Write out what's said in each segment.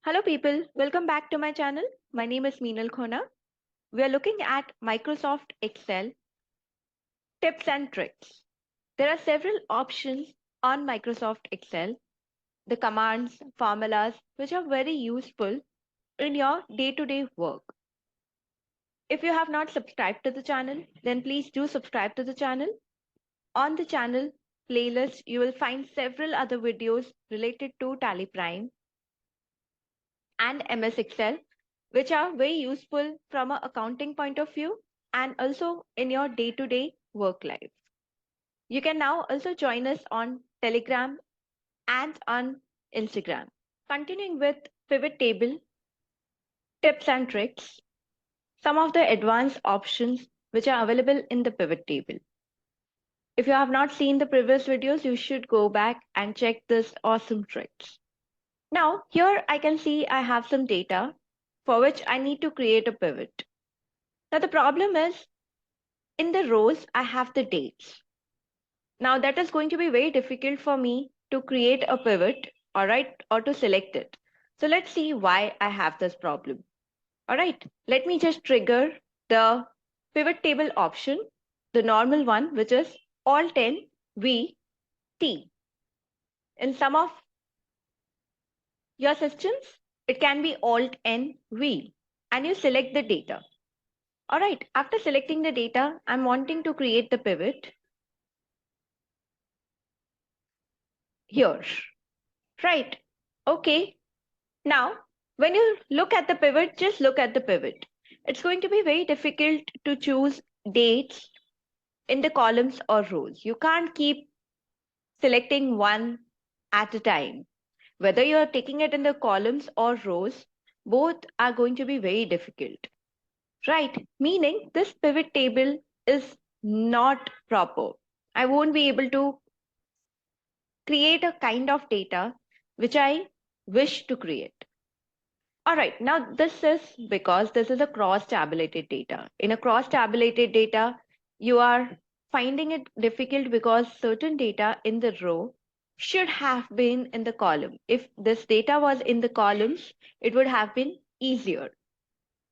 Hello people, welcome back to my channel. My name is minalkhona. We are looking at Microsoft Excel tips and tricks. There are several options on Microsoft Excel, the commands, formulas, which are very useful in your day-to-day work. If you have not subscribed to the channel, then please do subscribe to the channel. On the channel playlist, you will find several other videos related to Tally Prime and MS Excel, which are very useful from an accounting point of view and also in your day-to-day work life. You can now also join us on Telegram and on Instagram. Continuing with pivot table tips and tricks, some of the advanced options which are available in the pivot table. If you have not seen the previous videos, you should go back and check this awesome tricks. Now, here I can see I have some data for which I need to create a pivot. Now, the problem is in the rows, I have the dates. Now, that is going to be very difficult for me to create a pivot, all right, or to select it. So let's see why I have this problem. All right, let me just trigger the pivot table option, the normal one, which is Alt N V T. In some of your systems, it can be Alt N V, and you select the data. All right, after selecting the data, I'm wanting to create the pivot here, right? Okay, now when you look at the pivot, just look at the pivot. It's going to be very difficult to choose dates in the columns or rows. You can't keep selecting one at a time. Whether you're taking it in the columns or rows, both are going to be very difficult, right? Meaning this pivot table is not proper. I won't be able to create a kind of data which I wish to create. All right, now this is because this is a cross tabulated data. In a cross tabulated data, you are finding it difficult because certain data in the row should have been in the column. If this data was in the columns, it would have been easier.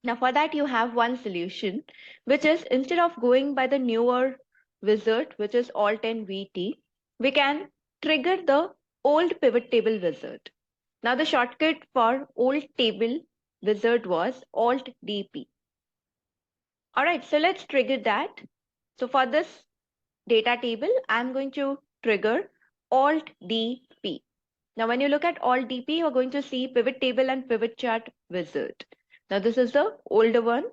Now for that, you have one solution, which is instead of going by the newer wizard, which is Alt and VT, we can trigger the old pivot table wizard. Now the shortcut for old table wizard was Alt DP. All right, so let's trigger that. So for this data table, I'm going to trigger Alt DP. Now when you look at Alt DP, you're going to see pivot table and pivot chart wizard. Now this is the older one.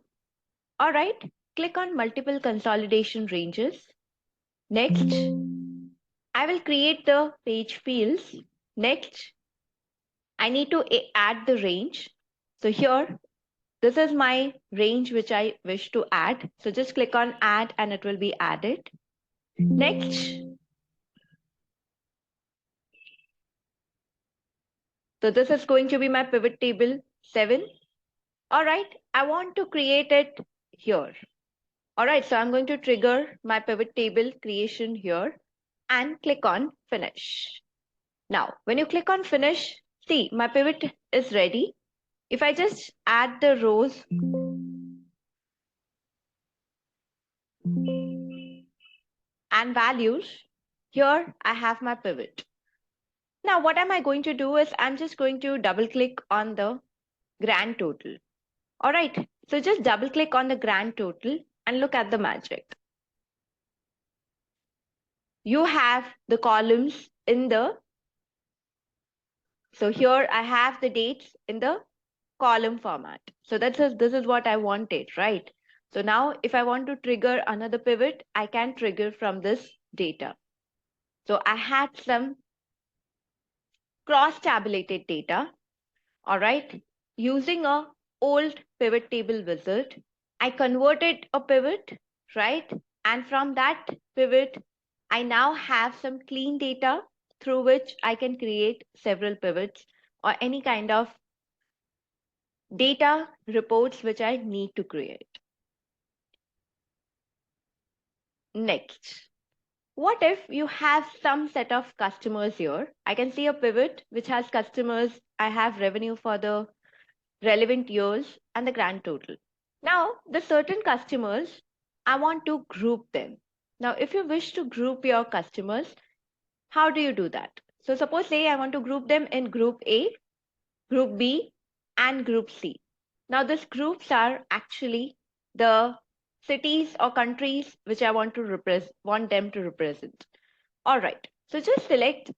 All right, click on multiple consolidation ranges. Next, I will create the page fields. Next, I need to add the range. So here, this is my range which I wish to add. So just click on add and it will be added. Next. So this is going to be my pivot table 7. All right, I want to create it here. All right, so I'm going to trigger my pivot table creation here and click on finish. Now, when you click on finish, see my pivot is ready. If I just add the rows and values, here I have my pivot. Now, what am I going to do is I'm just going to double click on the grand total. All right, so just double click on the grand total and look at the magic. You have the columns in the, so here I have the dates in the column format. So this is what I wanted, right? So now if I want to trigger another pivot, I can trigger from this data. So I had some cross tabulated data. All right. Using a old pivot table wizard, I converted a pivot, right? And from that pivot, I now have some clean data through which I can create several pivots or any kind of data reports which I need to create. Next. What if you have some set of customers here? I can see a pivot which has customers. I have revenue for the relevant years and the grand total. Now, the certain customers, I want to group them. Now, if you wish to group your customers, how do you do that? So suppose say I want to group them in group A, group B, and group C. Now, these groups are actually the cities or countries which I want them to represent. All right. So just select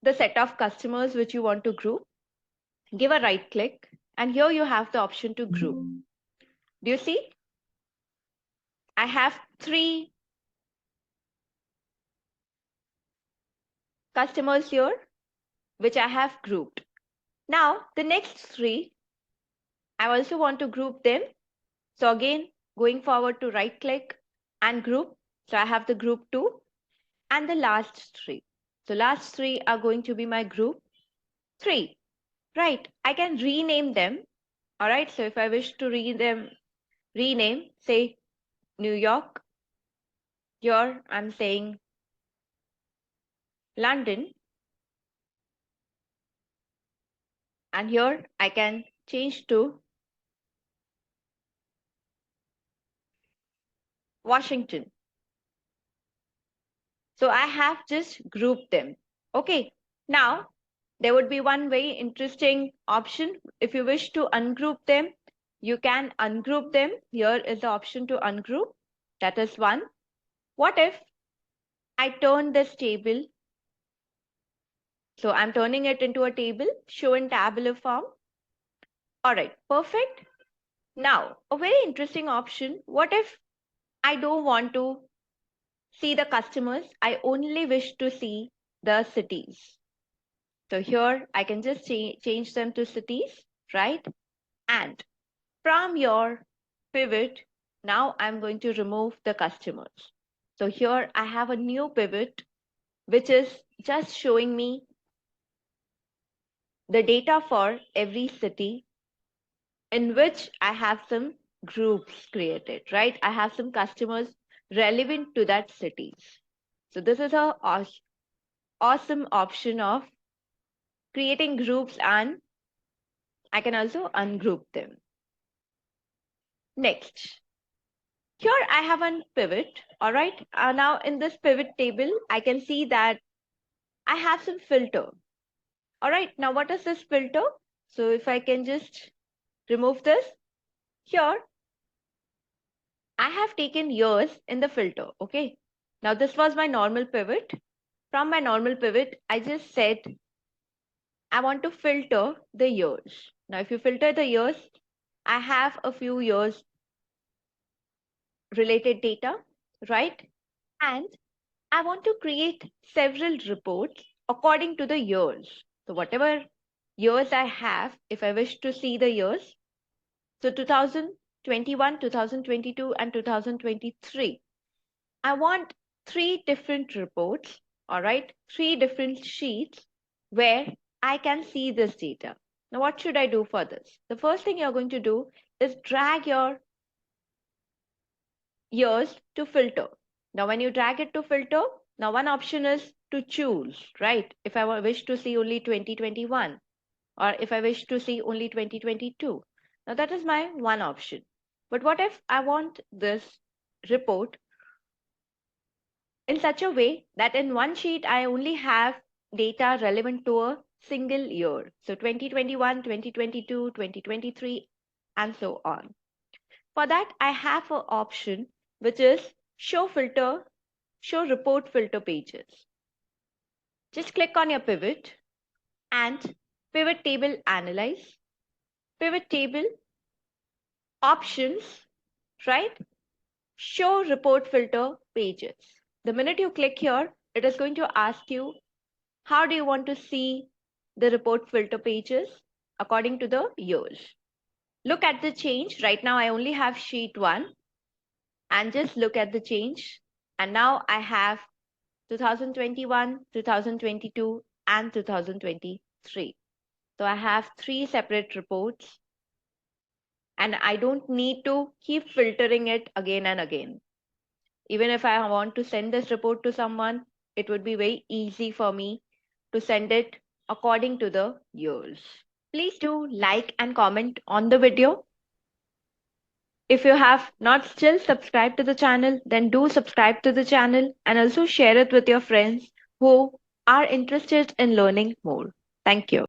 the set of customers which you want to group, give a right click, and here you have the option to group. Do you see? I have 3 customers here which I have grouped. Now, the next 3, I also want to group them. So again, going forward to right click and group. So I have the group 2 and the last 3. So last 3 are going to be my group 3. Right. I can rename them. All right. So if I wish to rename, say New York. Here I'm saying London. And here I can change to Washington. So I have just grouped them. Okay. Now there would be one very interesting option. If you wish to ungroup them, you can ungroup them. Here is the option to ungroup. That is one. What if I turn this table? So I'm turning it into a table, show in tabular form. All right, perfect. Now, a very interesting option. What if I don't want to see the customers? I only wish to see the cities. So here I can just change them to cities, right? And from your pivot, now I'm going to remove the customers. So here I have a new pivot, which is just showing me the data for every city in which I have some groups created, right? I have some customers relevant to that cities. So this is a awesome option of creating groups, and I can also ungroup them. Next, here I have a pivot. All right. Now in this pivot table, I can see that I have some filter. All right. Now what is this filter? So if I can just remove this, here I have taken years in the filter. Okay. Now this was my normal pivot. From my normal pivot, I just said I want to filter the years. Now if you filter the years, I have a few years related data, right? And I want to create several reports according to the years. So whatever years I have, if I wish to see the years, so 2021, 2022, and 2023, I want 3 different reports, all right, 3 different sheets where I can see this data. Now, what should I do for this? The first thing you're going to do is drag your years to filter. Now, when you drag it to filter, now one option is to choose, right? If I wish to see only 2021, or if I wish to see only 2022. Now, that is my one option. But what if I want this report in such a way that in one sheet I only have data relevant to a single year? So 2021, 2022, 2023, and so on. For that, I have an option which is show report filter pages. Just click on your pivot and pivot table analyze, pivot table options, right? Show report filter pages. The minute you click here, it is going to ask you, how do you want to see the report filter pages according to the years? Look at the change. Right now, I only have sheet 1. And just look at the change. And now I have 2021, 2022, and 2023. So I have 3 separate reports. And I don't need to keep filtering it again and again. Even if I want to send this report to someone, it would be very easy for me to send it according to the years. Please do like and comment on the video. If you have not still subscribed to the channel, then do subscribe to the channel and also share it with your friends who are interested in learning more. Thank you.